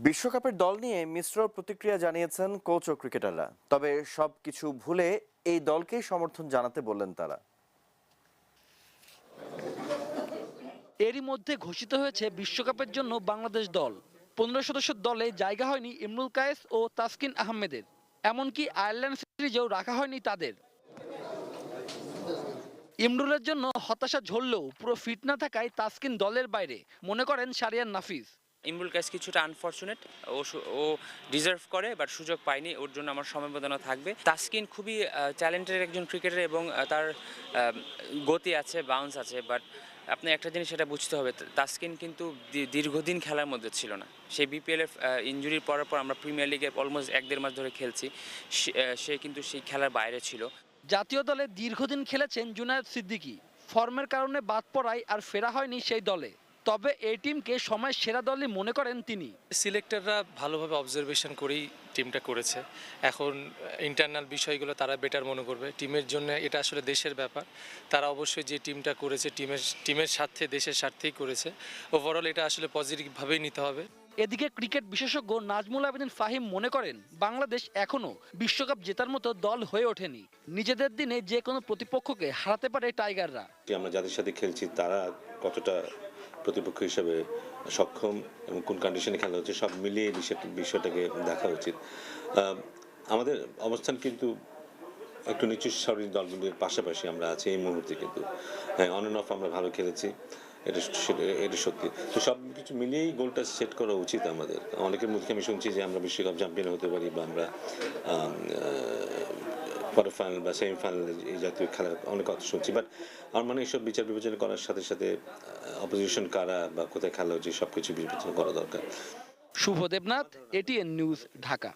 বিশ্বকাপের দল নিয়ে মিশ্র প্রতিক্রিয়া জানিয়েছেন কোচ ও ক্রিকেটাররা। তবে সবকিছু ভুলে এই দলকেই সমর্থন জানাতে বললেন তারা। এরই মধ্যে ঘোষিত হয়েছে বিশ্বকাপের জন্য বাংলাদেশ দল। 15 সদস্যের দলে জায়গা হয়নি ইমরুল কায়েস ও তাসকিন আহমেদের। এমনকি আয়ারল্যান্ড সিরিজেও রাখা হয়নি তাদের। ইমরুলের জন্য হতাশা ঝরলেও পুরো ফিট না থাকায় তাসকিন দলের বাইরে, মনে করেন শারিয়ান নাফিস। ইমরুল কায়েস কিছুটা আনফরচুনেট, ও ডিজার্ভ করে বাট সুযোগ পায়নি, ওর জন্য আমার সমবেদনা থাকবে। তাসকিন খুবই ট্যালেন্টেড একজন ক্রিকেটার এবং তার গতি আছে, বাউন্স আছে, বাট আপনি একটা জিনিস সেটা বুঝতে হবে, তাসকিন কিন্তু দীর্ঘদিন খেলার মধ্যে ছিল না। সেই বিপিএল এর ইনজুরির পর আমরা প্রিমিয়ার লিগে অলমোস্ট 1-1.5 মাস ধরে খেলছি, সে কিন্তু সেই খেলার বাইরে ছিল। জাতীয় দলে দীর্ঘদিন খেলেছেন জুনায়েদ সিদ্দিকী। ফর্মের কারণে বাদ পড়ায় আর ফেরা হয়নি সেই দলে। তবে এই টিমকে সময়ের সেরা দলই মনে করেন তিনি। সিলেক্টররা ভালোভাবে অবজারভেশন করেই টিমটা করেছে। এখন ইন্টারনাল বিষয়গুলো তারা বেটার মনে করবে। টিমের জন্য এটা আসলে দেশের ব্যাপার। তারা অবশ্যই যে টিমটা করেছে টিমের স্বার্থে, দেশের স্বার্থেই করেছে। ওভারঅল এটা আসলে পজিটিভভাবেই নিতে হবে। এদিকে ক্রিকেট বিশেষজ্ঞ নাজমুল আবেদিন ফাহিম মনে করেন, বাংলাদেশ এখনও বিশ্বকাপ জেতার মতো দল হয়ে ওঠেনি। নিজেদের দিনে যে কোনো প্রতিপক্ষকে হারাতে পারে টাইগাররা। আমরা যাদের সাথে খেলছি তারা কতটা প্রতিপক্ষ হিসেবে সক্ষম এবং কোন কন্ডিশনে খেলা হচ্ছে সব মিলিয়ে বিষয়টাকে দেখা উচিত। আমাদের অবস্থান কিন্তু একটু নিচু সারির দলগুলির পাশাপাশি আমরা আছি এই মুহূর্তে, কিন্তু হ্যাঁ, অন অ্যান্ড অফ আমরা ভালো খেলেছি, এটা সত্যি। তো সব কিছু মিলিয়েই গোলটা সেট করা উচিত আমাদের। অনেকের মুখে আমি শুনছি যে আমরা বিশ্বকাপ চ্যাম্পিয়ন হতে পারি বা আমরা কোয়ার্টার ফাইনাল বা সেমিফাইনাল এই জাতীয় খেলার অনেক কথা শুনছি, বাট আমার মানে এইসব বিচার বিবেচনা করার সাথে সাথে অপোজিশন কারা বা কোথায় খেলা হচ্ছে সব কিছু বিবেচনা করা দরকার। শুভ দেবনাথ, এটিএন নিউজ, ঢাকা।